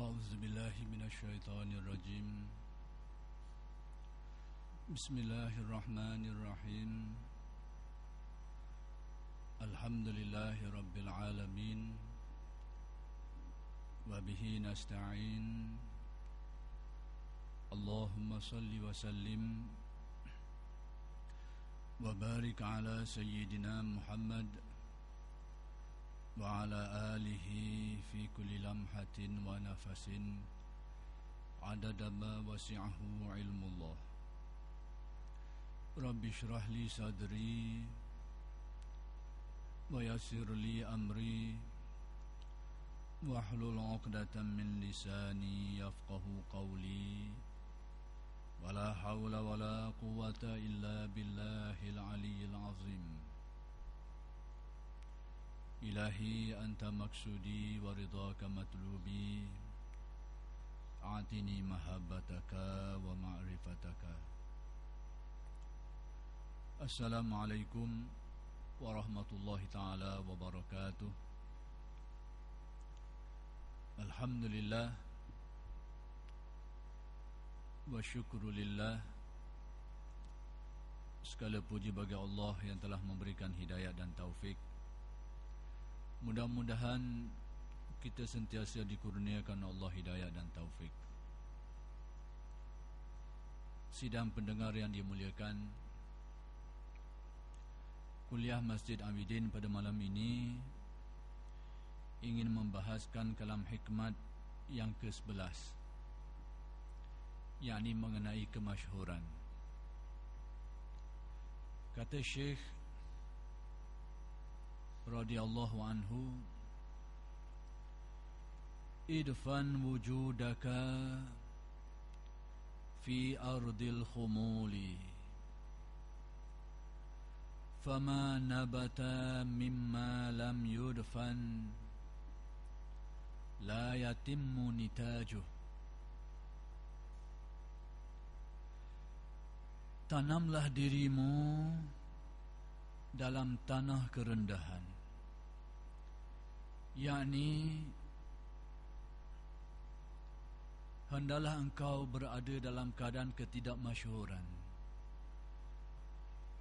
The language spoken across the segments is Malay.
أعوذ بالله من الشيطان الرجيم. بسم الله الرحمن الرحيم. الحمد لله رب العالمين وبه نستعين. اللهم صل وسلم وبارك على سيدنا محمد وعلى آله في كل لمحة ونفس عدد ما وسعه علم الله. رب اشرح لي صدري ويسر لي أمري واحلل عقدة من لساني يفقه قولي ولا حول ولا قوة إلا بالله العلي العظيم. إلهي أنت مقصودي ورضاك مطلوبي أعطني محبتك ومعرفتك. السلام عليكم ورحمة الله تعالى وبركاته. الحمد لله wa syukru lillah. Segala puji bagi Allah yang telah memberikan hidayah dan taufik. Mudah-mudahan kita sentiasa dikurniakan Allah hidayah dan taufik. Sidang pendengar yang dimuliakan, kuliah Masjid Abidin pada malam ini ingin membahaskan kalam hikmat yang ke-11, yakni mengenai kemasyhuran. Kata Syekh radhiyallahu anhu, idfan wujudaka fi ardil khumuli fama nabata mimma lam yudfan la yatimmu nitajuh. Tanamlah dirimu dalam tanah kerendahan, yakni hendaklah engkau berada dalam keadaan ketidakmasyhuran.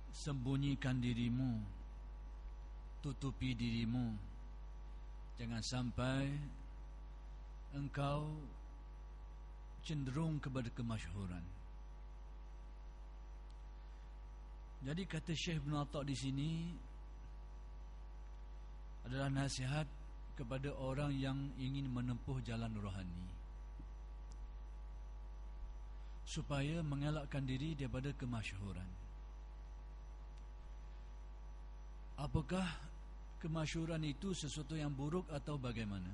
Sembunyikan dirimu, tutupi dirimu, jangan sampai engkau cenderung kepada kemasyhuran. Jadi kata Syekh Ibn Atta' di sini adalah nasihat kepada orang yang ingin menempuh jalan rohani, supaya mengelakkan diri daripada kemasyhuran. Apakah kemasyhuran itu sesuatu yang buruk atau bagaimana?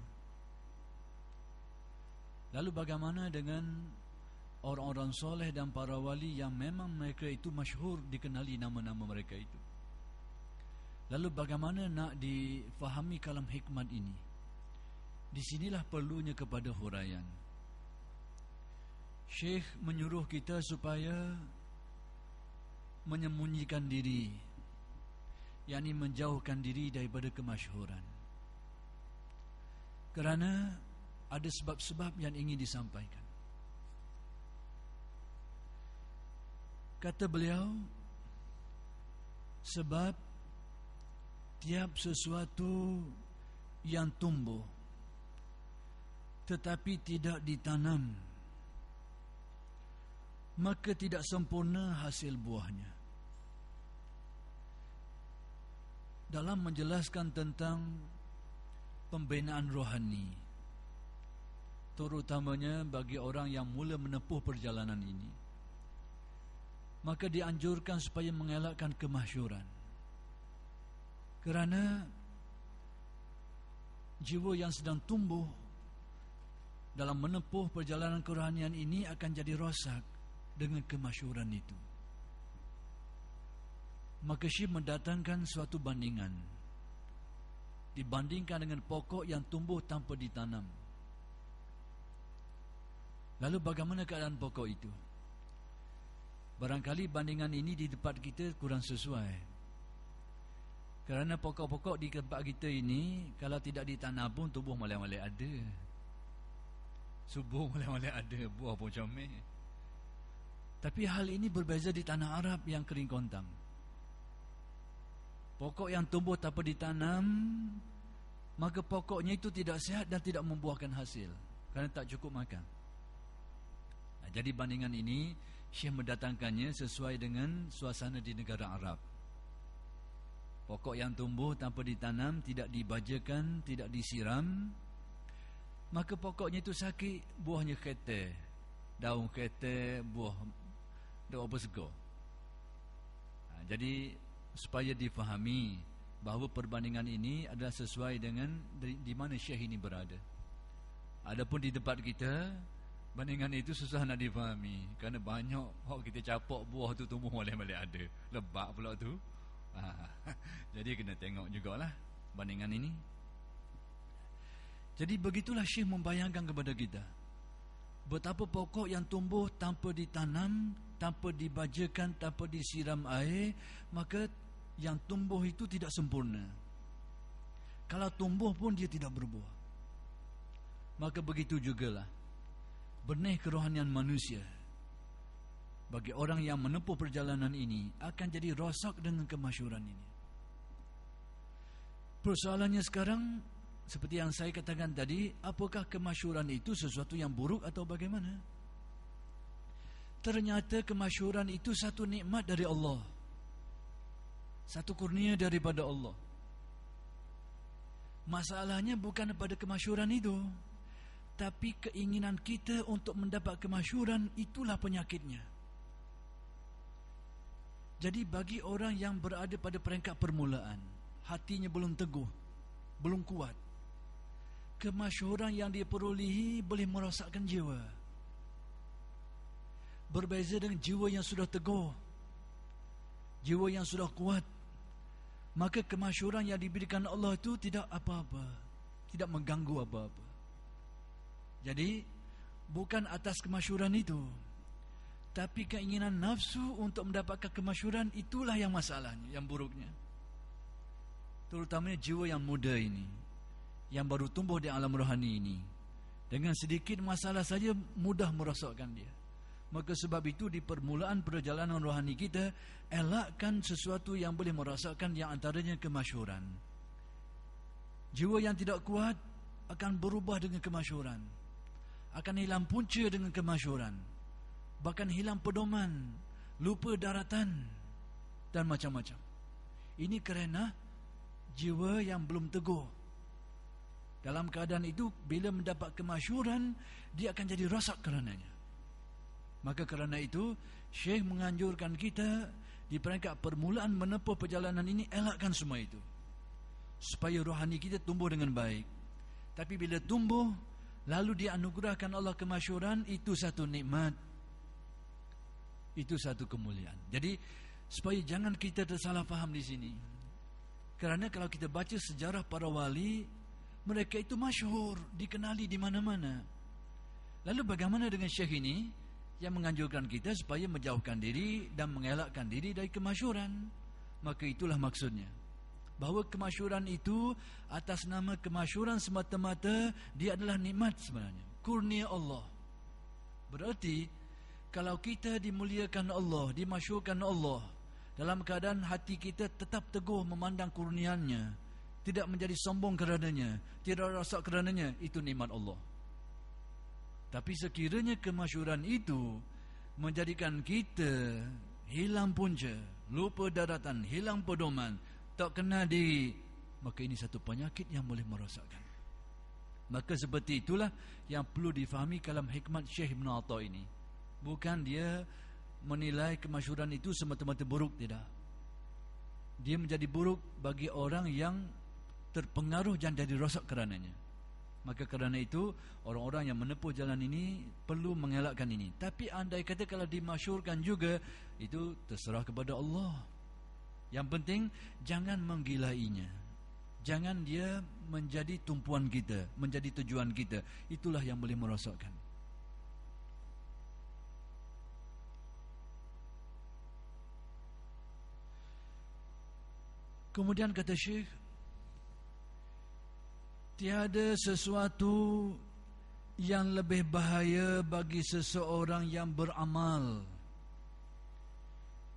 Lalu bagaimana dengan orang-orang soleh dan para wali yang memang mereka itu masyhur, dikenali nama-nama mereka itu? Lalu bagaimana nak difahami kalam hikmat ini? Di sinilah perlunya kepada huraian. Syekh menyuruh kita supaya menyembunyikan diri, yakni menjauhkan diri daripada kemasyhuran, kerana ada sebab-sebab yang ingin disampaikan. Kata beliau, sebab tiap sesuatu yang tumbuh tetapi tidak ditanam, maka tidak sempurna hasil buahnya. Dalam menjelaskan tentang pembinaan rohani, terutamanya bagi orang yang mula menempuh perjalanan ini, maka dianjurkan supaya mengelakkan kemasyhuran, kerana jiwa yang sedang tumbuh dalam menempuh perjalanan kerohanian ini akan jadi rosak dengan kemasyhuran itu. Maka Syekh mendatangkan suatu bandingan, dibandingkan dengan pokok yang tumbuh tanpa ditanam. Lalu bagaimana keadaan pokok itu? Barangkali bandingan ini di tempat kita kurang sesuai, kerana pokok-pokok di tempat kita ini kalau tidak ditanam pun tumbuh malai-malai ada. Subuh boleh ada, buah pun comel. Tapi hal ini berbeza di tanah Arab yang kering kontang. Pokok yang tumbuh tanpa ditanam, maka pokoknya itu tidak sihat dan tidak membuahkan hasil kerana tak cukup makan. Jadi bandingan ini Syekh mendatangkannya sesuai dengan suasana di negara Arab. Pokok yang tumbuh tanpa ditanam, tidak dibajakan, tidak disiram, maka pokoknya itu sakit, buahnya keter, daun keter, buah bersegar. Jadi supaya difahami bahawa perbandingan ini adalah sesuai dengan di mana Syekh ini berada. Adapun di tempat kita, bandingan itu susah nak difahami kerana banyak kita capak buah tu tumbuh boleh-boleh ada, lebak pula tu. Jadi kena tengok jugalah bandingan ini. Jadi begitulah Syekh membayangkan kepada kita betapa pokok yang tumbuh tanpa ditanam, tanpa dibajakan, tanpa disiram air, maka yang tumbuh itu tidak sempurna. Kalau tumbuh pun dia tidak berbuah. Maka begitu jugalah benih kerohanian manusia bagi orang yang menempuh perjalanan ini akan jadi rosak dengan kemasyhuran ini. Persoalannya sekarang, seperti yang saya katakan tadi, apakah kemasyhuran itu sesuatu yang buruk atau bagaimana? Ternyata kemasyhuran itu satu nikmat dari Allah, satu kurnia daripada Allah. Masalahnya bukan pada kemasyhuran itu, tapi keinginan kita untuk mendapat kemasyhuran, itulah penyakitnya. Jadi bagi orang yang berada pada peringkat permulaan, hatinya belum teguh, belum kuat, kemasyhuran yang dia perolehi boleh merosakkan jiwa. Berbeza dengan jiwa yang sudah teguh, jiwa yang sudah kuat, maka kemasyhuran yang diberikan Allah itu tidak apa-apa, tidak mengganggu apa-apa. Jadi bukan atas kemasyhuran itu, tapi keinginan nafsu untuk mendapatkan kemasyhuran, itulah yang masalahnya, yang buruknya. Terutamanya jiwa yang muda ini, yang baru tumbuh di alam rohani ini, dengan sedikit masalah saja mudah merosakkan dia. Maka sebab itu di permulaan perjalanan rohani kita, elakkan sesuatu yang boleh merosakkan, yang antaranya kemasyhuran. Jiwa yang tidak kuat akan berubah dengan kemasyhuran, akan hilang punca dengan kemasyhuran, bahkan hilang pedoman, lupa daratan dan macam-macam. Ini kerana jiwa yang belum teguh. Dalam keadaan itu, bila mendapat kemasyhuran, dia akan jadi rosak karenanya. Maka kerana itu, Syekh menganjurkan kita di peringkat permulaan menempuh perjalanan ini, elakkan semua itu, supaya rohani kita tumbuh dengan baik. Tapi bila tumbuh, lalu dianugerahkan Allah kemasyhuran, itu satu nikmat, itu satu kemuliaan. Jadi supaya jangan kita tersalah faham di sini. Kerana kalau kita baca sejarah para wali, mereka itu masyhur, dikenali di mana-mana. Lalu bagaimana dengan Syekh ini yang menganjurkan kita supaya menjauhkan diri dan mengelakkan diri dari kemasyhuran? Maka itulah maksudnya, bahawa kemasyhuran itu atas nama kemasyhuran semata-mata, dia adalah nikmat sebenarnya, kurnia Allah. Berarti kalau kita dimuliakan Allah, dimasyhurkan Allah, dalam keadaan hati kita tetap teguh memandang kurniannya, tidak menjadi sombong kerananya, tidak rosak kerananya, itu nikmat Allah. Tapi sekiranya kemasyhuran itu menjadikan kita hilang punca, lupa daratan, hilang pedoman, tak kenal diri, maka ini satu penyakit yang boleh merosakkan. Maka seperti itulah yang perlu difahami kalam hikmat Syekh Ibn Atta ini. Bukan dia menilai kemasyhuran itu semata-mata buruk, tidak. Dia menjadi buruk bagi orang yang terpengaruh dan jadi rosak kerananya. Maka kerana itu, orang-orang yang menempuh jalan ini perlu mengelakkan ini. Tapi andai kata kalau dimasyhurkan juga, itu terserah kepada Allah. Yang penting jangan menggilainya, jangan dia menjadi tumpuan kita, menjadi tujuan kita. Itulah yang boleh merosakkan. Kemudian kata Syekh, tiada sesuatu yang lebih bahaya bagi seseorang yang beramal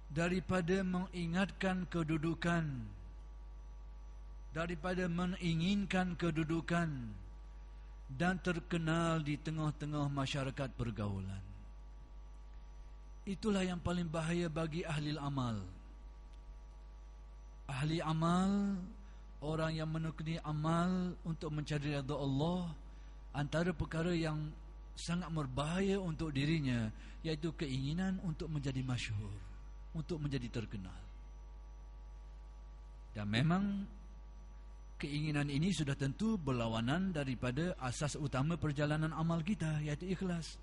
daripada mengingatkan kedudukan, daripada menginginkan kedudukan dan terkenal di tengah-tengah masyarakat pergaulan. Itulah yang paling bahaya bagi ahli amal. Ahli amal, orang yang menekuni amal untuk mencari redha Allah, antara perkara yang sangat berbahaya untuk dirinya iaitu keinginan untuk menjadi masyhur, untuk menjadi terkenal. Dan memang keinginan ini sudah tentu berlawanan daripada asas utama perjalanan amal kita, iaitu ikhlas.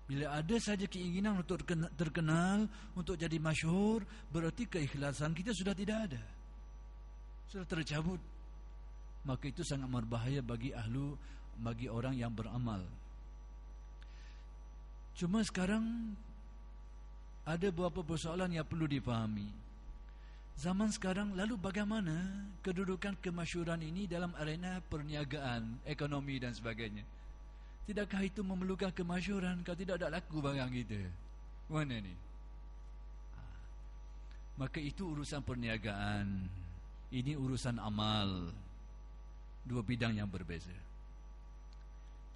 Bila ada saja keinginan untuk terkenal, untuk jadi masyhur, berarti keikhlasan kita sudah tidak ada, sudah tercabut. Maka itu sangat berbahaya bagi orang yang beramal. Cuma sekarang ada beberapa persoalan yang perlu dipahami. Zaman sekarang, lalu bagaimana kedudukan kemasyhuran ini dalam arena perniagaan, ekonomi dan sebagainya? Tidakkah itu memerlukan kemasyhuran? Kalau tidak, ada laku barang kita. Mana ni? Maka itu urusan perniagaan, ini urusan amal. Dua bidang yang berbeza.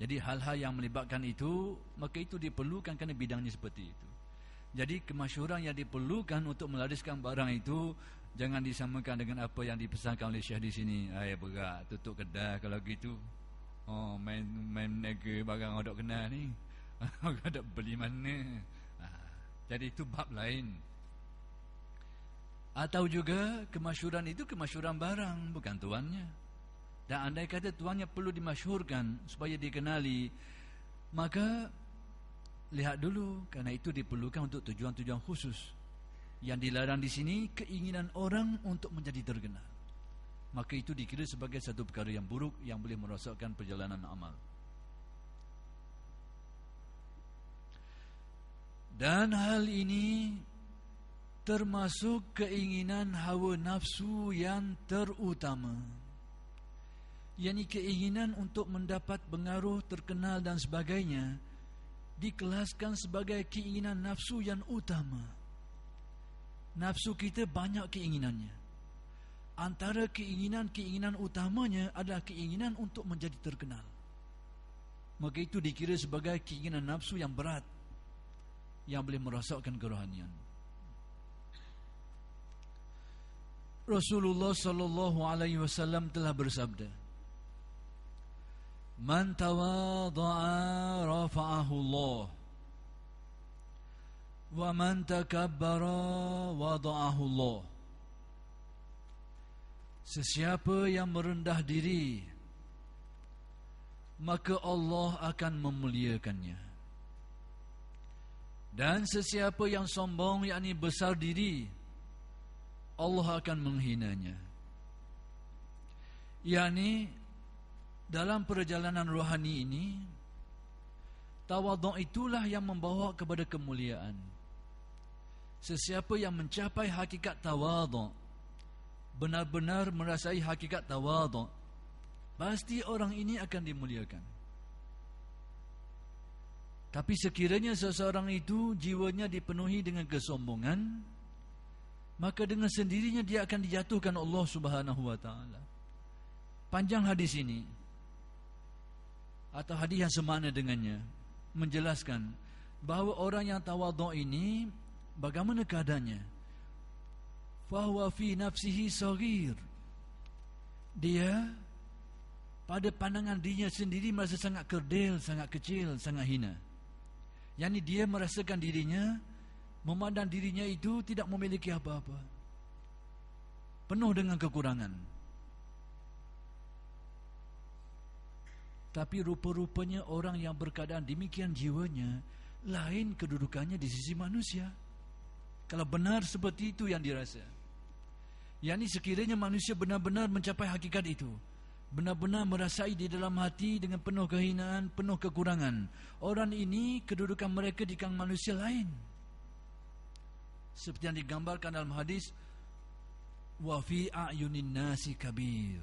Jadi hal-hal yang melibatkan itu, maka itu diperlukan kerana bidangnya seperti itu. Jadi kemasyhuran yang diperlukan untuk melariskan barang itu jangan disamakan dengan apa yang dipesankan oleh Syekh di sini. Berat, tutup kedai kalau gitu. Main nega barang orang kenal ni. Orang tak beli mana. Jadi itu bab lain. Atau juga kemasyhuran itu kemasyhuran barang, bukan tuannya. Dan andai kata tuannya perlu dimasyhurkan supaya dikenali, maka lihat dulu, kerana itu diperlukan untuk tujuan-tujuan khusus. Yang dilarang di sini keinginan orang untuk menjadi terkenal. Maka itu dikira sebagai satu perkara yang buruk yang boleh merosakkan perjalanan amal. Dan hal ini termasuk keinginan hawa nafsu yang terutama, yakni keinginan untuk mendapat pengaruh, terkenal dan sebagainya, dikelaskan sebagai keinginan nafsu yang utama. Nafsu kita banyak keinginannya. Antara keinginan utamanya adalah keinginan untuk menjadi terkenal. Maka itu dikira sebagai keinginan nafsu yang berat, yang boleh merosakkan kerohanian. Rasulullah sallallahu alaihi wasallam telah bersabda, "Man tawadha'a rafa'ahu Allah, wa man takabbara wada'ahu Allah." Sesiapa yang merendah diri, maka Allah akan memuliakannya. Dan sesiapa yang sombong, yakni besar diri, Allah akan menghinanya. Yakni dalam perjalanan rohani ini, tawadhu' itulah yang membawa kepada kemuliaan. Sesiapa yang mencapai hakikat tawadhu', benar-benar merasai hakikat tawadhu', pasti orang ini akan dimuliakan. Tapi sekiranya seseorang itu jiwanya dipenuhi dengan kesombongan, maka dengan sendirinya dia akan dijatuhkan Allah Subhanahu wa taala. Panjang hadis ini atau hadis yang semakna dengannya menjelaskan bahawa orang yang tawadhu' ini bagaimana keadaannya? Fahuwa fi nafsihi saghir. Dia pada pandangan dirinya sendiri merasa sangat kerdil, sangat kecil, sangat hina. Yani dia merasakan dirinya, memandang dirinya itu tidak memiliki apa-apa, penuh dengan kekurangan. Tapi rupa-rupanya orang yang berkeadaan demikian jiwanya, lain kedudukannya di sisi manusia. Kalau benar seperti itu yang dirasa, yakni sekiranya manusia benar-benar mencapai hakikat itu, benar-benar merasai di dalam hati dengan penuh kehinaan, penuh kekurangan, orang ini kedudukan mereka di kalangan manusia lain. Seperti yang digambarkan dalam hadis, wa fi a'yunin nasi kabir.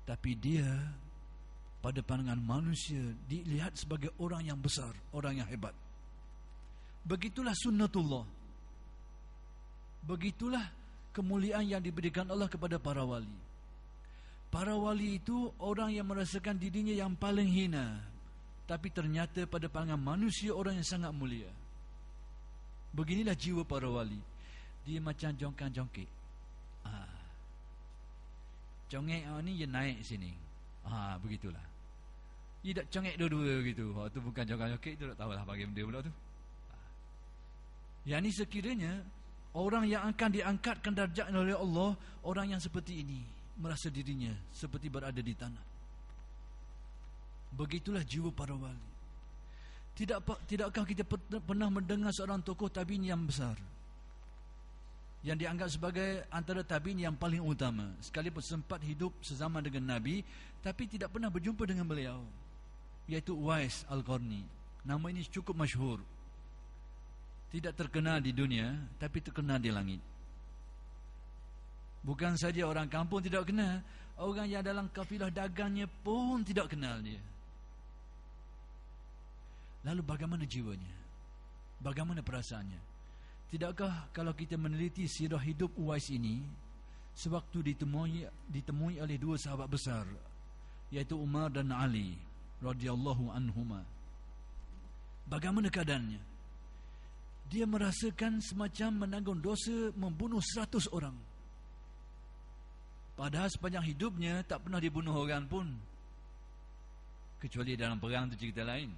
Tapi dia pada pandangan manusia dilihat sebagai orang yang besar, orang yang hebat. Begitulah sunnatullah. Begitulah kemuliaan yang diberikan Allah kepada para wali. Para wali itu orang yang merasakan dirinya yang paling hina, tapi ternyata pada pandangan manusia orang yang sangat mulia. Beginilah jiwa para wali. Dia macam jongkang-jongkik. Congek ni dia naik sini. Begitulah. Dia tak congek dua-dua gitu. Itu bukan jongkang-jongkik, itu tak tahulah bagi benda pula tu. Yang ni sekiranya orang yang akan diangkatkan darjat oleh Allah, orang yang seperti ini, merasa dirinya seperti berada di tanah. Begitulah jiwa para wali. Tidakkah kita pernah mendengar seorang tokoh tabi'in yang besar, yang dianggap sebagai antara tabi'in yang paling utama, sekalipun sempat hidup sezaman dengan Nabi, tapi tidak pernah berjumpa dengan beliau, iaitu Uwais Al-Qarni. Nama ini cukup masyhur. Tidak terkenal di dunia, tapi terkenal di langit. Bukan saja orang kampung tidak kenal, orang yang dalam kafilah dagangnya pun tidak kenal dia. Lalu bagaimana jiwanya? Bagaimana perasaannya? Tidakkah kalau kita meneliti sirah hidup Uwais ini, sewaktu ditemui oleh dua sahabat besar, iaitu Umar dan Ali radhiyallahu anhuma, bagaimana keadaannya? Dia merasakan semacam menanggung dosa membunuh 100 orang. Padahal sepanjang hidupnya tak pernah dibunuh orang pun, kecuali dalam perang, itu cerita lain.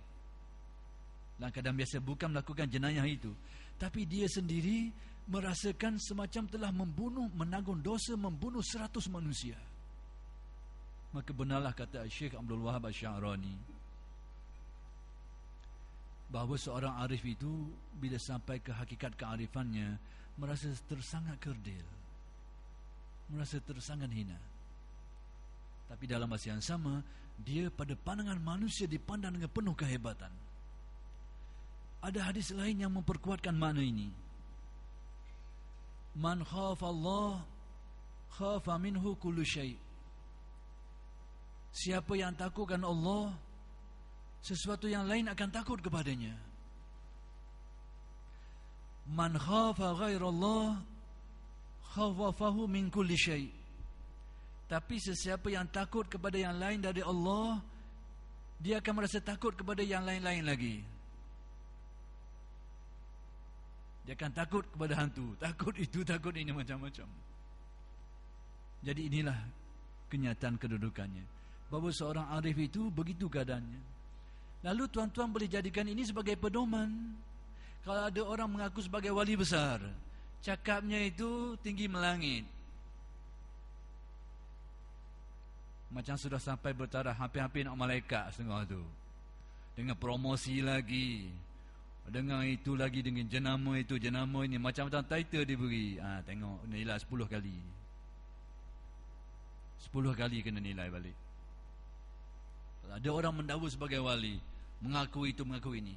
Dalam keadaan biasa bukan melakukan jenayah itu, tapi dia sendiri merasakan semacam telah menanggung dosa membunuh 100 manusia. Maka benarlah kata Syekh Abdul Wahab Asy-Sya'rani, bahawa seorang arif itu bila sampai ke hakikat kearifannya merasa tersangat kerdil, merasa tersangat hina. Tapi dalam masa yang sama, dia pada pandangan manusia dipandang dengan penuh kehebatan. Ada hadis lain yang memperkuatkan makna ini. Man khafa Allah khafa minhu kullu syai'. Siapa yang takutkan Allah, sesuatu yang lain akan takut kepadanya. Man khafa ghairallah khawafahu min kulli syai'. Tapi sesiapa yang takut kepada yang lain dari Allah, dia akan merasa takut kepada yang lain-lain lagi. Dia akan takut kepada hantu, takut itu, takut ini, macam-macam. Jadi inilah kenyataan kedudukannya, bahawa seorang arif itu begitu keadaannya. Lalu tuan-tuan boleh jadikan ini sebagai pedoman. Kalau ada orang mengaku sebagai wali besar, cakapnya itu tinggi melangit, macam sudah sampai bertaraf hampir-hampir nak malaikat setengah tu, dengan promosi lagi, dengan itu lagi, dengan jenama itu, jenama ini, macam-macam title diberi. Tengok nilai 10 kali, 10 kali kena nilai balik. Ada orang mendakwa sebagai wali, mengaku itu, mengaku ini.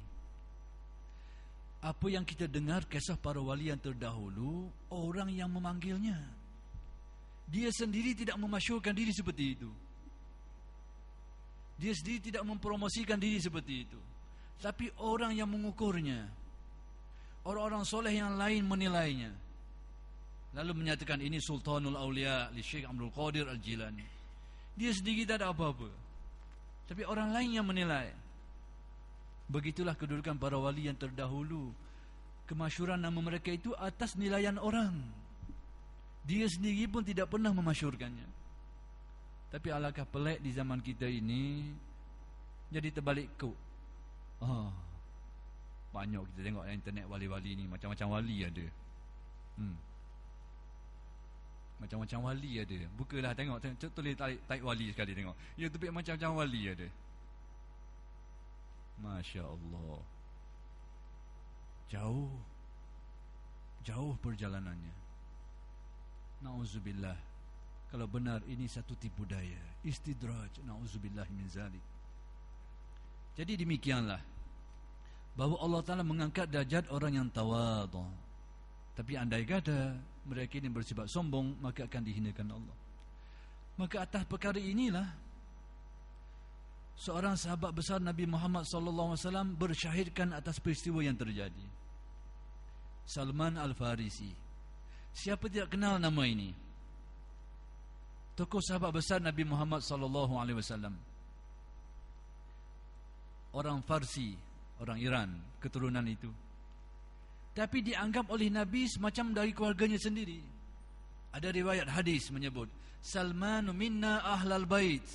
Apa yang kita dengar kisah para wali yang terdahulu, orang yang memanggilnya, dia sendiri tidak memasyhurkan diri seperti itu. Dia sendiri tidak mempromosikan diri seperti itu, tapi orang yang mengukurnya, orang-orang soleh yang lain menilainya, lalu menyatakan ini Sultanul Aulia li Syekh Abdul Qadir Al-Jilani. Dia sendiri tak ada apa-apa, tapi orang lain yang menilai. Begitulah kedudukan para wali yang terdahulu. Kemasyhuran nama mereka itu atas nilaian orang. Dia sendiri pun tidak pernah memasyhurkannya. Tapi alangkah pelik di zaman kita ini, jadi terbalik kok. Banyak kita tengok internet wali-wali ni, macam-macam wali ada. Macam-macam wali ada. Bukalah tengok, tulis taik wali sekali tengok. YouTube macam-macam wali ada. Masya Allah. Jauh perjalanannya. Na'udzubillah, kalau benar ini satu tipu daya, istidraj, na'udzubillah min zalik. Jadi demikianlah, bahawa Allah Ta'ala mengangkat darjat orang yang tawadhu. Tapi andai kata mereka ini bersifat sombong, maka akan dihinakan Allah. Maka atas perkara inilah seorang sahabat besar Nabi Muhammad SAW bersyahidkan atas peristiwa yang terjadi. Salman Al-Farisi. Siapa tidak kenal nama ini? Tokoh sahabat besar Nabi Muhammad SAW. Orang Farsi, orang Iran, keturunan itu. Tapi dianggap oleh Nabi semacam dari keluarganya sendiri. Ada riwayat hadis menyebut, Salman minna ahlal bait.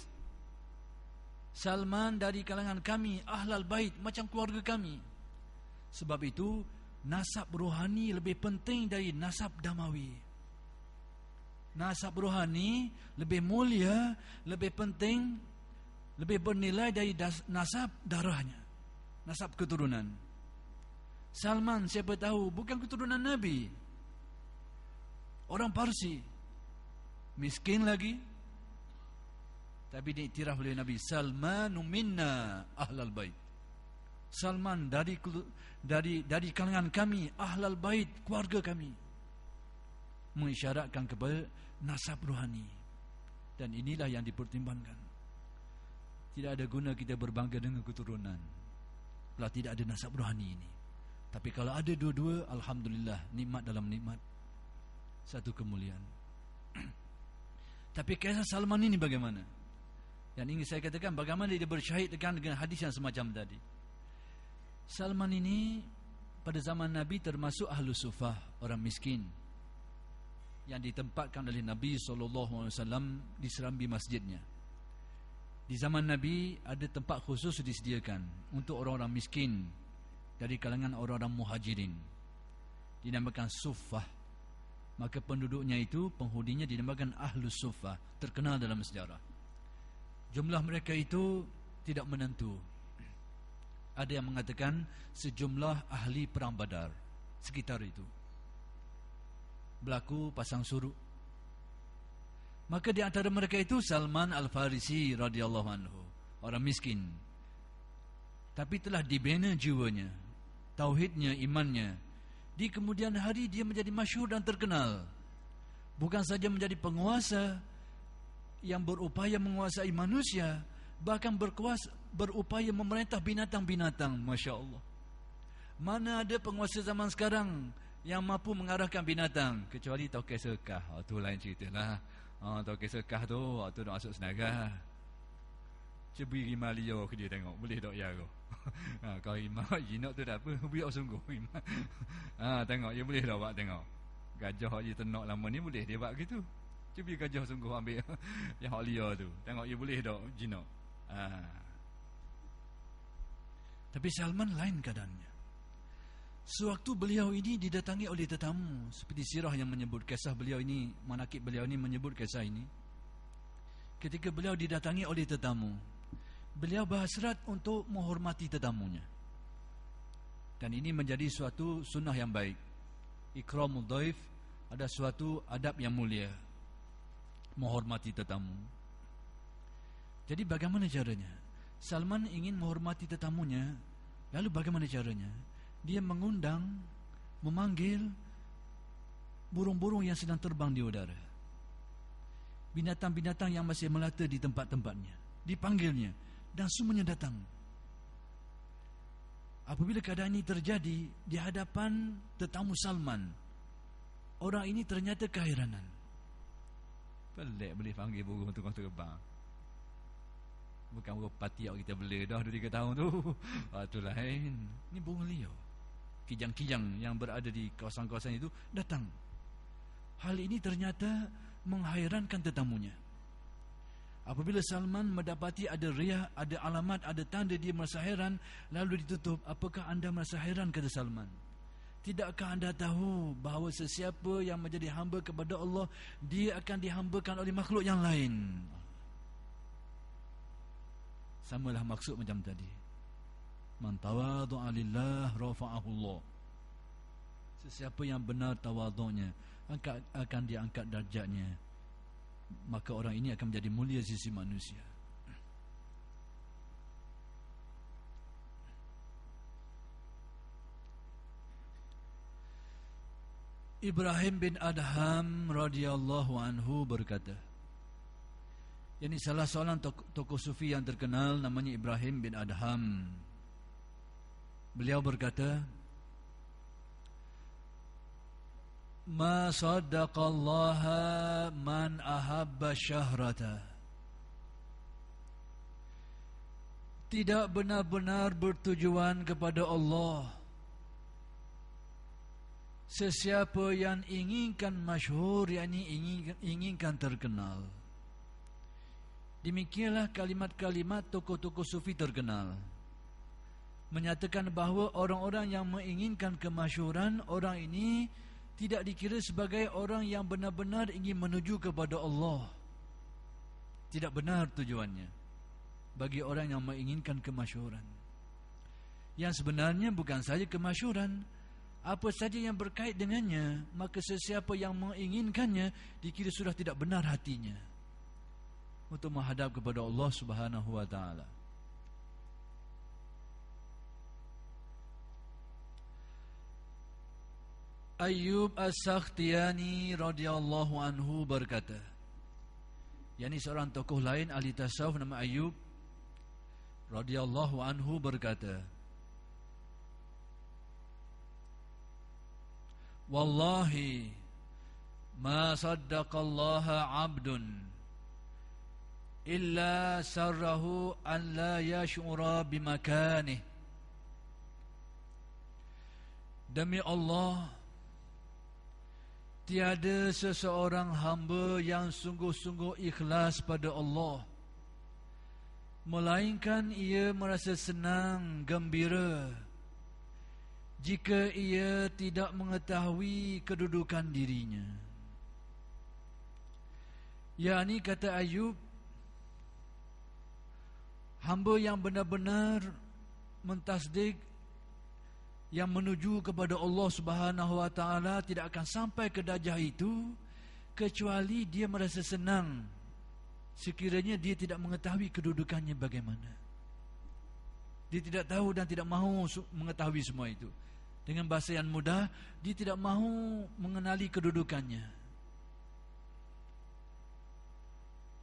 Salman dari kalangan kami, ahlal bait, macam keluarga kami. Sebab itu nasab rohani lebih penting dari nasab damawi. Nasab rohani lebih mulia, lebih penting, lebih bernilai dari nasab darahnya, nasab keturunan. Salman siapa tahu bukan keturunan Nabi, orang Parsi, miskin lagi, tapi diiktiraf oleh Nabi, Salmanu minna ahlal bait. Salman dari kalangan kami, ahlal bait, keluarga kami. Mengisyaratkan kepada nasab rohani. Dan inilah yang dipertimbangkan. Tidak ada guna kita berbangga dengan keturunan kalau tidak ada nasab rohani ini. Tapi kalau ada dua-dua, alhamdulillah, nikmat dalam nikmat, satu kemuliaan. Tapi kisah Salman ini bagaimana? Yang ingin saya katakan, bagaimana dia bersyahid dengan hadis yang semacam tadi. Salman ini pada zaman Nabi termasuk ahlu sufah, orang miskin, yang ditempatkan oleh Nabi SAW di serambi masjidnya. Di zaman Nabi ada tempat khusus disediakan untuk orang-orang miskin dari kalangan orang-orang muhajirin, dinamakan suffah. Maka penduduknya itu, penghuninya dinamakan ahlus suffah, terkenal dalam sejarah. Jumlah mereka itu tidak menentu. Ada yang mengatakan sejumlah ahli perang Badar sekitar itu. Berlaku pasang surut. Maka di antara mereka itu Salman Al-Farisi radhiyallahu anhu, orang miskin, tapi telah dibina jiwanya, tauhidnya, imannya. Di kemudian hari dia menjadi masyhur dan terkenal. Bukan saja menjadi penguasa yang berupaya menguasai manusia, bahkan berupaya memerintah binatang-binatang. Masya Allah. Mana ada penguasa zaman sekarang yang mampu mengarahkan binatang, kecuali Tauke Sekah. Itu lain ceritalah. Tauke Sekah tu waktu nak masuk senaga, cebui rimau liar ke dia tengok, boleh tak ya kau? Kau rimau jinak tu tak apa, biar sungguh rimau. Tengok dia boleh tak buat, tengok gajah je ternak lama ni boleh dia buat gitu. Cebui gajah sungguh ambil yang hak liar tu, tengok dia boleh tak jinak. Tapi Salman lain keadaannya. Sewaktu beliau ini didatangi oleh tetamu, seperti sirah yang menyebut kisah beliau ini, manakib beliau ini menyebut kisah ini. Ketika beliau didatangi oleh tetamu, beliau berhasrat untuk menghormati tetamunya. Dan ini menjadi suatu sunnah yang baik. Ikramul dhaif, ada suatu adab yang mulia, menghormati tetamu. Jadi bagaimana caranya? Salman ingin menghormati tetamunya. Lalu bagaimana caranya? Dia mengundang, memanggil burung-burung yang sedang terbang di udara, binatang-binatang yang masih melata di tempat-tempatnya, dipanggilnya, dan semuanya datang. Apabila keadaan ini terjadi di hadapan tetamu Salman, orang ini ternyata keheranan. Pelik boleh panggil burung tukang terbang. Bukan burung pati yang kita bela dah 2-3 tahun tu. Itu lain. Ini burung liar, kijang-kijang yang berada di kawasan-kawasan itu datang. Hal ini ternyata menghairankan tetamunya. Apabila Salman mendapati ada riak, ada alamat, ada tanda dia merasa heran, lalu ditutup. Apakah anda merasa heran, kata Salman? Tidakkah anda tahu bahawa sesiapa yang menjadi hamba kepada Allah, dia akan dihambakan oleh makhluk yang lain? Samalah maksud macam tadi. Man tawadhu'a lillah rafa'ahu Allah. Sesiapa yang benar tawadhu'nya, akan diangkat darjatnya, maka orang ini akan menjadi mulia di sisi manusia. Ibrahim bin Adham radhiyallahu anhu berkata, Ini salah seorang tokoh sufi yang terkenal, namanya Ibrahim bin Adham. Beliau berkata, "Ma saddaqallaha man ahabba syahrata." Tidak benar-benar bertujuan kepada Allah sesiapa yang inginkan masyhur, yakni inginkan terkenal. Demikianlah kalimat-kalimat tokoh-tokoh sufi terkenal, menyatakan bahawa orang-orang yang menginginkan kemasyhuran, orang ini tidak dikira sebagai orang yang benar-benar ingin menuju kepada Allah. Tidak benar tujuannya bagi orang yang menginginkan kemasyhuran. Yang sebenarnya bukan saja kemasyhuran, apa saja yang berkait dengannya, maka sesiapa yang menginginkannya dikira sudah tidak benar hatinya untuk menghadap kepada Allah Subhanahu wa taala. Ayyub As-Sakhtiyani radhiyallahu anhu berkata, yakni seorang tokoh lain ahli tasawuf nama Ayyub radhiyallahu anhu berkata, "Wallahi ma saddaqallaha 'abdun illa sarrahu an la yash'ura bimakanih." Demi Allah, tiada seseorang hamba yang sungguh-sungguh ikhlas pada Allah, melainkan ia merasa senang, gembira jika ia tidak mengetahui kedudukan dirinya. Yakni kata Ayub, hamba yang benar-benar mentasdik, yang menuju kepada Allah Subhanahu wa taala tidak akan sampai ke darjah itu kecuali dia merasa senang sekiranya dia tidak mengetahui kedudukannya bagaimana. Dia tidak tahu dan tidak mahu mengetahui semua itu. Dengan bahasa yang mudah, dia tidak mahu mengenali kedudukannya.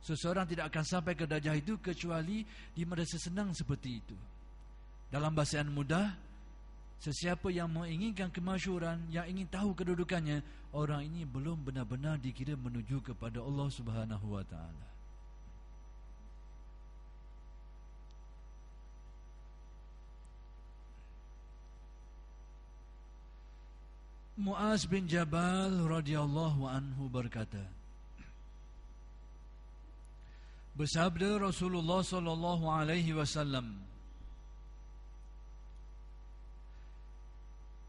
Seseorang tidak akan sampai ke darjah itu kecuali dia merasa senang seperti itu. Dalam bahasa yang mudah, sesiapa yang menginginkan kemasyhuran, yang ingin tahu kedudukannya, orang ini belum benar-benar dikira menuju kepada Allah Subhanahu wa taala. Muaz bin Jabal radhiyallahu anhu berkata, bersabda Rasulullah sallallahu alaihi wasallam,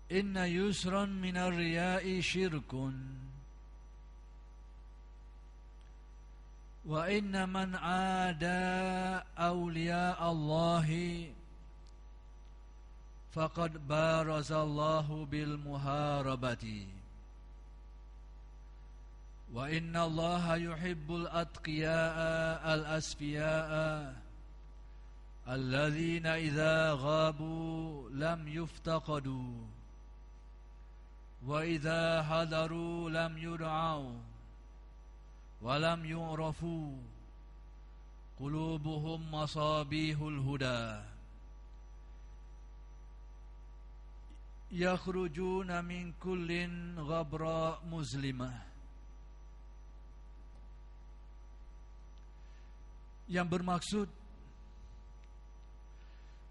"Inna yusran minar riya'i syirkun, wa inna man 'ada awliya Allahi faqad barazallahu bil muharabati, wa inna Allaha yuhibbul atqiya'a al asfiya'a alladhina idza ghabu lam yuftaqadu wa idza hadaru lam yud'au wa lam yu'rafu qulubuhum masabihul huda yakhrujuna min kullin ghabra muslimah." Yang bermaksud,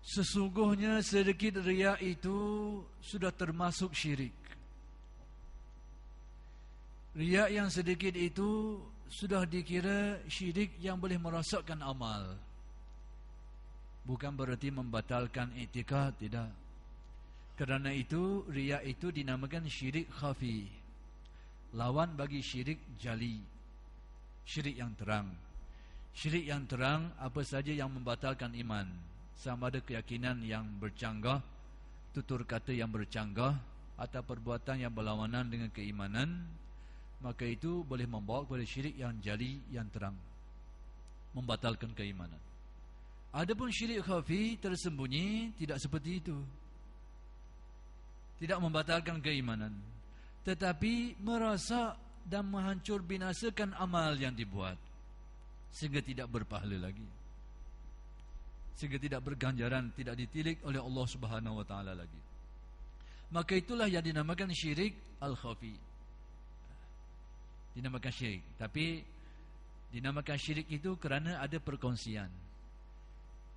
sesungguhnya sedikit riya itu sudah termasuk syirik. Riya yang sedikit itu sudah dikira syirik yang boleh merosakkan amal. Bukan berarti membatalkan i'tikad, tidak. Kerana itu, riya itu dinamakan syirik khafi, lawan bagi syirik jali, syirik yang terang. Syirik yang terang apa saja yang membatalkan iman, sama ada keyakinan yang bercanggah, tutur kata yang bercanggah, atau perbuatan yang berlawanan dengan keimanan, maka itu boleh membawa kepada syirik yang jali, yang terang, membatalkan keimanan. Adapun syirik khafi, tersembunyi, tidak seperti itu. Tidak membatalkan keimanan, tetapi merosak dan menghancur binasakan amal yang dibuat. sehingga tidak berpahala lagi, sehingga tidak berganjaran, tidak ditilik oleh Allah Subhanahu wa taala lagi. Maka itulah yang dinamakan syirik al-khafi. Dinamakan syirik, tapi dinamakan syirik itu kerana ada perkongsian.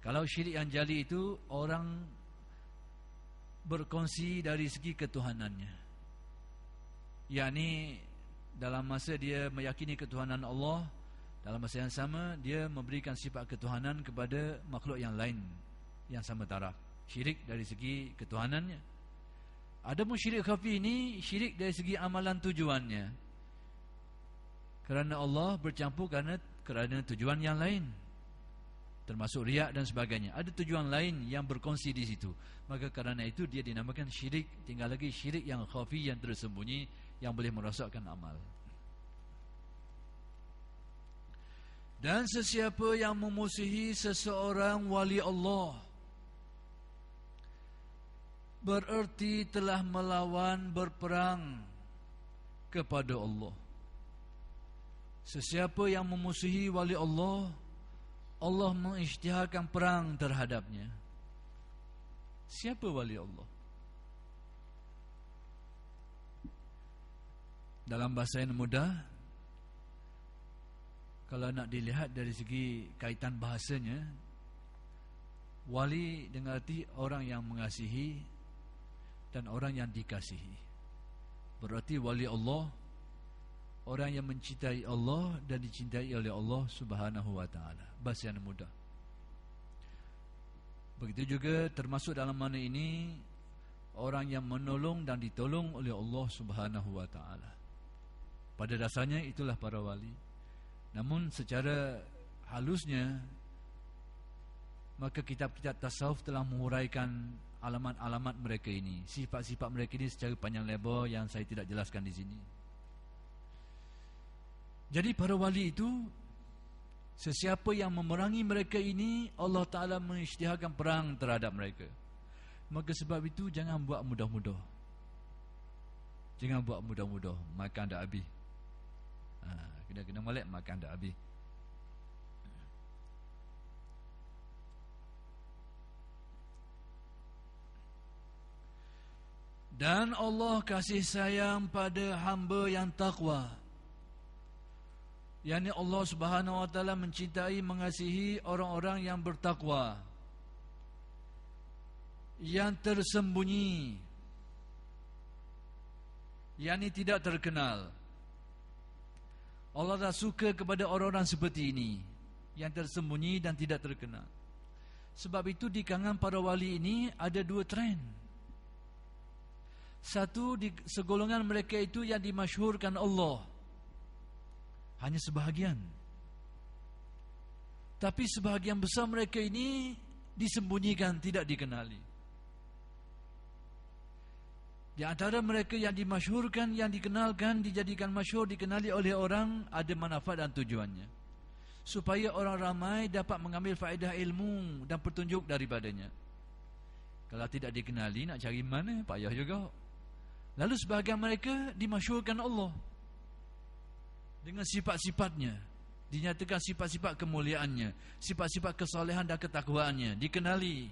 Kalau syirik yang jali itu orang berkongsi dari segi ketuhanannya, yakni dalam masa dia meyakini ketuhanan Allah, dalam masa yang sama dia memberikan sifat ketuhanan kepada makhluk yang lain yang sama taraf. Syirik dari segi ketuhanannya. Adapun syirik khafi ini syirik dari segi amalan tujuannya, kerana Allah bercampur kerana tujuan yang lain, termasuk riak dan sebagainya. Ada tujuan lain yang berkongsi di situ. Maka kerana itu dia dinamakan syirik. Tinggal lagi syirik yang khafi, yang tersembunyi, yang boleh merosakkan amal. Dan sesiapa yang memusuhi seseorang wali Allah, bererti telah melawan, berperang kepada Allah. Sesiapa yang memusuhi wali Allah, Allah mengisytiharkan perang terhadapnya. Siapa wali Allah? Dalam bahasa yang mudah, kalau nak dilihat dari segi kaitan bahasanya, wali dengan arti orang yang mengasihi dan orang yang dikasihi. Berarti wali Allah orang yang mencintai Allah dan dicintai oleh Allah Subhanahu wa taala. Bahasa yang mudah. Begitu juga termasuk dalam mana ini orang yang menolong dan ditolong oleh Allah Subhanahu wa taala. Pada dasarnya itulah para wali. Namun secara halusnya, maka kitab-kitab tasawuf telah menguraikan alamat-alamat mereka ini, sifat-sifat mereka ini secara panjang lebar yang saya tidak jelaskan di sini. Jadi para wali itu, sesiapa yang memerangi mereka ini, Allah Ta'ala mengisytiharkan perang terhadap mereka. Maka sebab itu jangan buat mudah-mudah. Jangan buat mudah-mudah, makan dah habis. Kena molek, makan dah habis. Dan Allah kasih sayang pada hamba yang takwa. yakni Allah Subhanahu wa taala mencintai, mengasihi orang-orang yang bertakwa, yang tersembunyi, yakni tidak terkenal. Allah dah suka kepada orang-orang seperti ini, yang tersembunyi dan tidak terkenal. Sebab itu di kalangan para wali ini ada dua trend. Satu, di segolongan mereka itu yang dimasyhurkan Allah, hanya sebahagian. Tapi sebahagian besar mereka ini disembunyikan, tidak dikenali. Di antara mereka yang dimasyhurkan, yang dikenalkan, dijadikan masyhur, dikenali oleh orang, ada manfaat dan tujuannya, supaya orang ramai dapat mengambil faedah ilmu dan petunjuk daripadanya. Kalau tidak dikenali, nak cari mana, payah juga. Lalu sebahagian mereka dimasyhurkan Allah dengan sifat-sifatnya, dinyatakan sifat-sifat kemuliaannya, sifat-sifat kesolehan dan ketakwaannya, dikenali,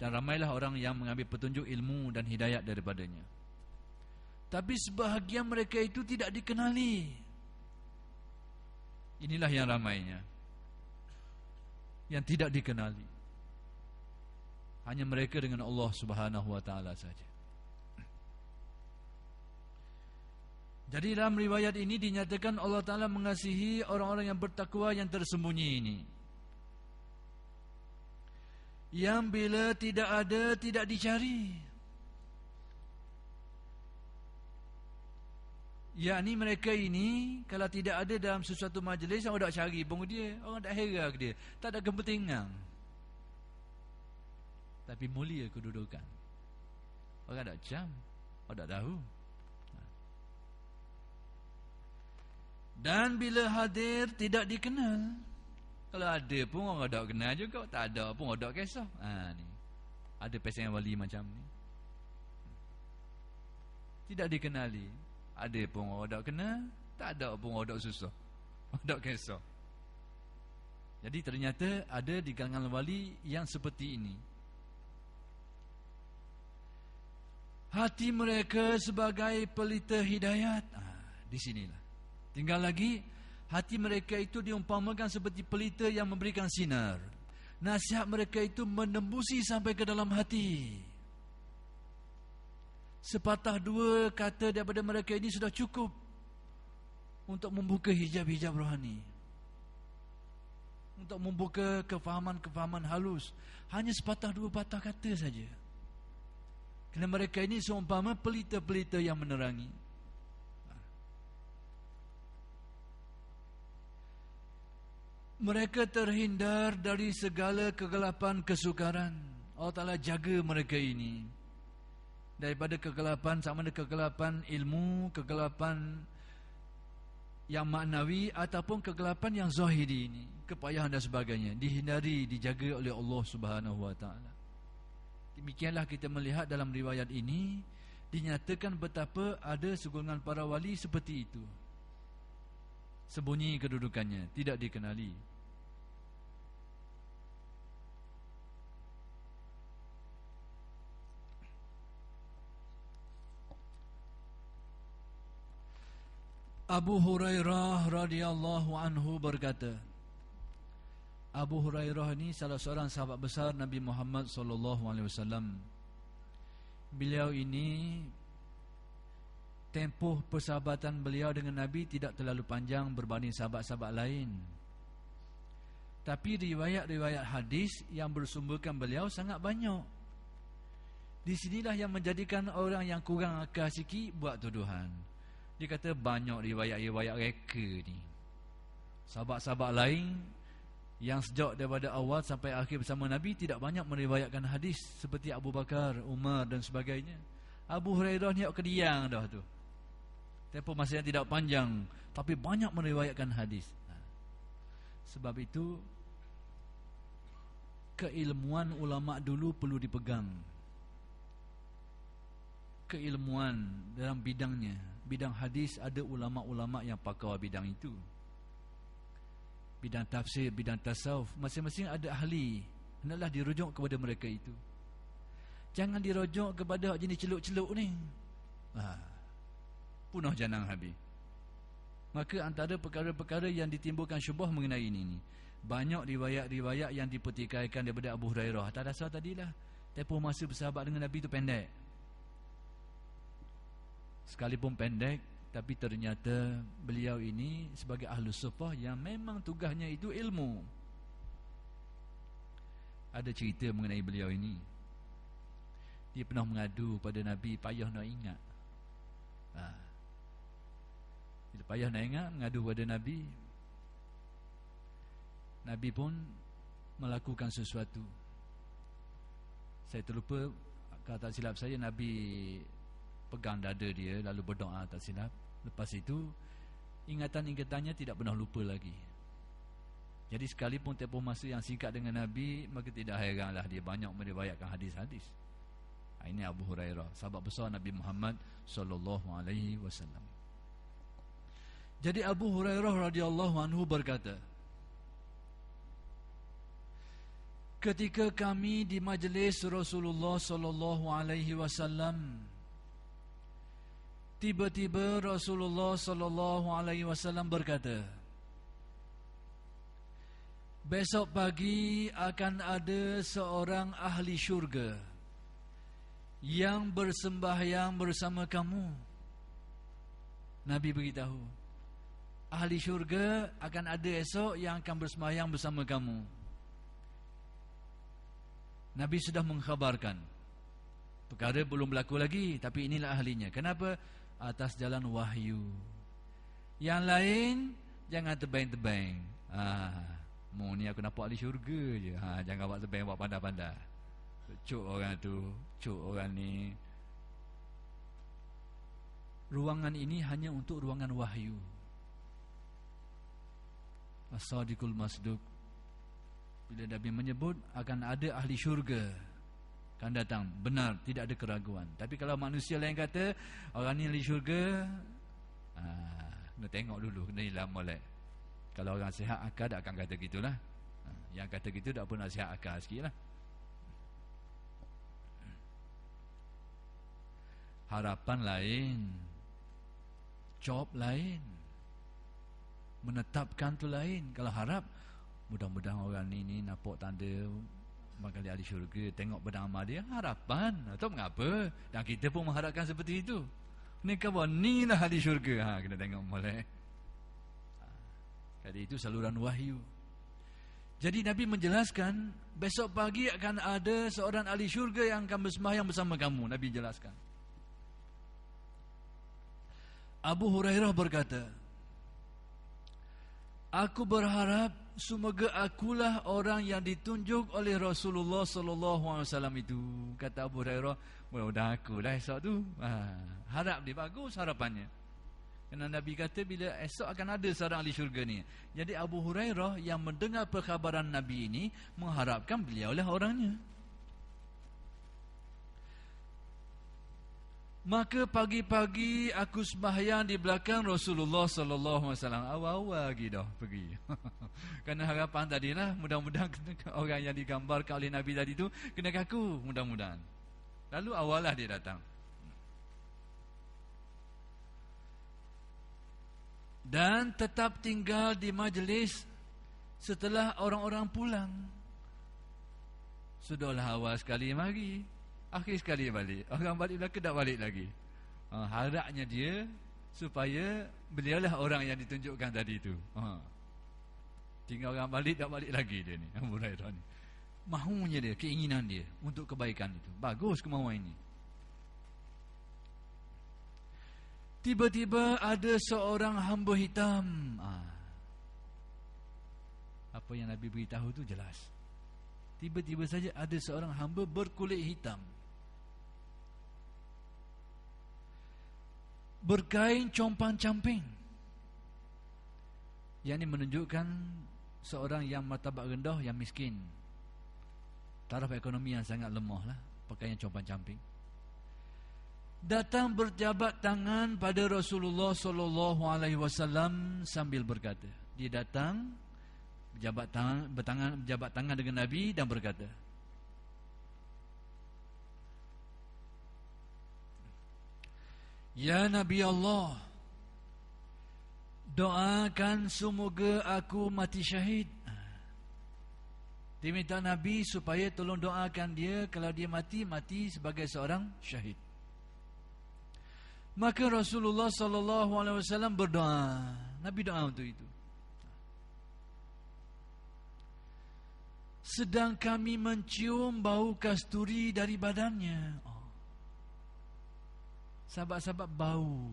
dan ramailah orang yang mengambil petunjuk ilmu dan hidayat daripadanya. Tapi sebahagian mereka itu tidak dikenali. Inilah yang ramainya, yang tidak dikenali, hanya mereka dengan Allah Subhanahu wa taala saja. Jadi dalam riwayat ini dinyatakan Allah Ta'ala mengasihi orang-orang yang bertakwa, yang tersembunyi ini, yang bila tidak ada, tidak dicari. Yakni mereka ini kalau tidak ada dalam sesuatu majlis, orang tak cari pun dia, orang tak heran dia, tak ada kepentingan. Tapi mulia kedudukan, orang tak jam, orang tak tahu. Dan bila hadir tidak dikenal. Kalau ada pun orang tak kenal juga, tak ada pun orang tak kisah. Ni ada pasangan wali macam ni, tidak dikenali. Ada pun orang tak kenal, tak ada pun orang tak susah, orang tak kisah. Jadi ternyata ada di kalangan wali yang seperti ini. Hati mereka sebagai pelita hidayat. Di sinilah. Tinggal lagi, hati mereka itu diumpamakan seperti pelita yang memberikan sinar. Nasihat mereka itu menembusi sampai ke dalam hati. Sepatah dua kata daripada mereka ini sudah cukup untuk membuka hijab-hijab rohani, untuk membuka kefahaman-kefahaman halus. Hanya sepatah dua patah kata saja. Kerana mereka ini seumpama pelita-pelita yang menerangi. Mereka terhindar dari segala kegelapan kesukaran. Allah Ta'ala jaga mereka ini daripada kegelapan, sama ada kegelapan ilmu, kegelapan yang maknawi, ataupun kegelapan yang zahiri ini, kepayahan dan sebagainya, dihindari, dijaga oleh Allah Subhanahu Wa Ta'ala. Demikianlah kita melihat dalam riwayat ini dinyatakan betapa ada segolongan para wali seperti itu, sembunyi kedudukannya, tidak dikenali. Abu Hurairah radhiyallahu anhu berkata, Abu Hurairah ini salah seorang sahabat besar Nabi Muhammad sallallahu alaihi wasallam. Beliau ini tempoh persahabatan beliau dengan Nabi tidak terlalu panjang berbanding sahabat-sahabat lain. Tapi riwayat-riwayat hadis yang bersumberkan beliau sangat banyak. Di sinilah yang menjadikan orang yang kurang akal sikit buat tuduhan. Dia kata banyak riwayat-riwayat reka ni. Sahabat-sahabat lain yang sejak daripada awal sampai akhir bersama Nabi tidak banyak meriwayatkan hadis, seperti Abu Bakar, Umar dan sebagainya. Abu Hurairah ni kediang dah tu. Tempoh masa yang tidak panjang, tapi banyak meriwayatkan hadis. Sebab itu keilmuan ulama dulu perlu dipegang. Keilmuan dalam bidangnya. Bidang hadis ada ulama-ulama yang pakar bidang itu. Bidang tafsir, bidang tasawuf, masing-masing ada ahli. Hendaklah dirujuk kepada mereka itu. Jangan dirujuk kepada jenis celuk-celuk ni. Punah janang habis. Maka antara perkara-perkara yang ditimbulkan syubhah mengenai ini, banyak riwayat-riwayat yang dipertikaikan daripada Abu Hurairah. Atas dasar tadilah, tempoh masa bersahabat dengan Nabi itu pendek. Sekalipun pendek, tapi ternyata beliau ini sebagai ahlu sufah yang memang tugasnya itu ilmu. Ada cerita mengenai beliau ini. Dia pernah mengadu pada Nabi, payah nak ingat. Bila payah nak ingat, mengadu pada Nabi. Nabi pun melakukan sesuatu. Saya terlupa, kalau tak silap saya, Nabi pegang dada dia lalu berdoa, tak silap. Lepas itu ingatan-ingatannya tidak pernah lupa lagi. Jadi sekalipun tempoh masa yang singkat dengan Nabi, maka tidak heranlah dia banyak meriwayatkan hadis-hadis. Ini Abu Hurairah, sahabat besar Nabi Muhammad sallallahu alaihi wasallam. Jadi Abu Hurairah radhiyallahu anhu berkata, ketika kami di majlis Rasulullah sallallahu alaihi wasallam, tiba-tiba Rasulullah sallallahu alaihi wasallam berkata, besok pagi akan ada seorang ahli syurga yang bersembahyang bersama kamu. Nabi beritahu, ahli syurga akan ada esok yang akan bersembahyang bersama kamu. Nabi sudah mengkhabarkan. Perkara belum berlaku lagi, tapi inilah ahlinya. Kenapa? Atas jalan wahyu. Yang lain jangan tebang-tebang. Mu ni aku nampak ahli syurga je. Jangan buat tebang, buat pandai-pandai. Cuk orang tu, cuk orang ni. Ruangan ini hanya untuk ruangan wahyu. As-Sadiqul Masduq. Bila Nabi menyebut akan ada ahli syurga akan datang, benar, tidak ada keraguan. Tapi kalau manusia lain kata orang ni ahli syurga, kena tengok dulu, kena hilang molek. Kalau orang sihat akal akan kata gitulah. Yang kata gitu tak pun nasihat akal sikit lah. Harapan lain, job lain, menetapkan tu lain. Kalau harap, mudah-mudahan orang ni nampak tanda bakal ahli syurga, tengok beramal dia, harapan atau mengapa. Dan kita pun mengharapkan seperti itu. Ni kawan, ni lah ahli syurga. Kena tengok molek. Jadi itu saluran wahyu. Jadi Nabi menjelaskan, besok pagi akan ada seorang ahli syurga yang akan bersembahyang bersama kamu. Nabi jelaskan. Abu Hurairah berkata, aku berharap semoga akulah orang yang ditunjuk oleh Rasulullah sallallahu alaihi wasallam itu. Kata Abu Hurairah, mudah-mudahan akulah esok tu. Harap dia, bagus harapannya. Kerana Nabi kata bila esok akan ada seorang ahli syurga ni. Jadi Abu Hurairah yang mendengar perkhabaran Nabi ini mengharapkan beliaulah orangnya. Maka pagi-pagi aku sembahyang di belakang Rasulullah sallallahu alaihi wasallam. Awal-awal lagi dah pergi. Kerana harapan tadilah mudah-mudahan orang yang digambarkan oleh Nabi tadi tu kena kaku, mudah-mudahan. Lalu awalah dia datang. Dan tetap tinggal di majlis setelah orang-orang pulang. Sudahlah awal sekali mari, akhir sekali balik. Orang balik belakang tak balik lagi. Harapnya dia supaya beliaulah orang yang ditunjukkan tadi itu. Tinggal orang balik tak balik lagi dia ni, Abu Hurairah ni. Mahunya dia, keinginan dia untuk kebaikan itu. Bagus kemauan ini. Tiba-tiba ada seorang hamba hitam. Apa yang Nabi beritahu tu jelas. Tiba-tiba saja ada seorang hamba berkulit hitam, berkain compang-camping. Yang ini menunjukkan seorang yang martabat rendah, yang miskin, taraf ekonomi yang sangat lemah lah, pakaian compang-camping. Datang berjabat tangan pada Rasulullah sallallahu alaihi wasallam sambil berkata, dia datang berjabat tangan dengan Nabi dan berkata, ya Nabi Allah, doakan semoga aku mati syahid. Dia minta Nabi supaya tolong doakan dia kalau dia mati sebagai seorang syahid. Maka Rasulullah sallallahu alaihi wasallam berdoa. Nabi doa untuk itu. Sedang kami mencium bau kasturi dari badannya. Sahabat-sahabat, bau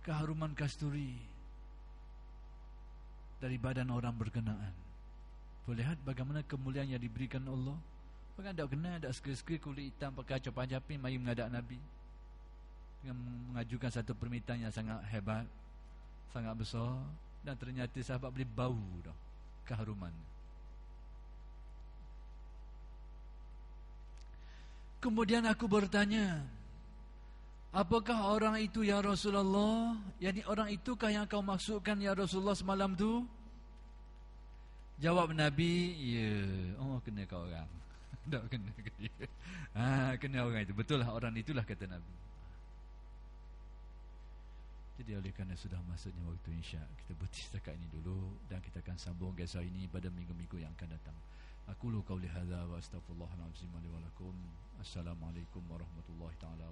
keharuman kasturi dari badan orang berkenaan. Boleh lihat bagaimana kemuliaan yang diberikan Allah. Bukan tak kenal, tak suka-suka kulit hitam pakai capang-caping mari menghadap Nabi dengan mengajukan satu permintaan yang sangat hebat, sangat besar, dan ternyata sahabat boleh bau dah keharuman. Kemudian aku bertanya, apakah orang itu ya Rasulullah? Yani orang itukah yang kau maksudkan ya Rasulullah semalam tu? Jawab Nabi, ya. Oh, kena kau orang. Tak kena ke dia. Kena orang itu. Betul lah orang itulah, kata Nabi. Jadi oleh kerana sudah masuknya waktu Isyak, kita berhenti setakat ini dulu, dan kita akan sambung kisah ini pada minggu-minggu yang akan datang. Aqulu qawli hadza wa astaghfirullahalazim li wa lakum. Assalamualaikum warahmatullahi taala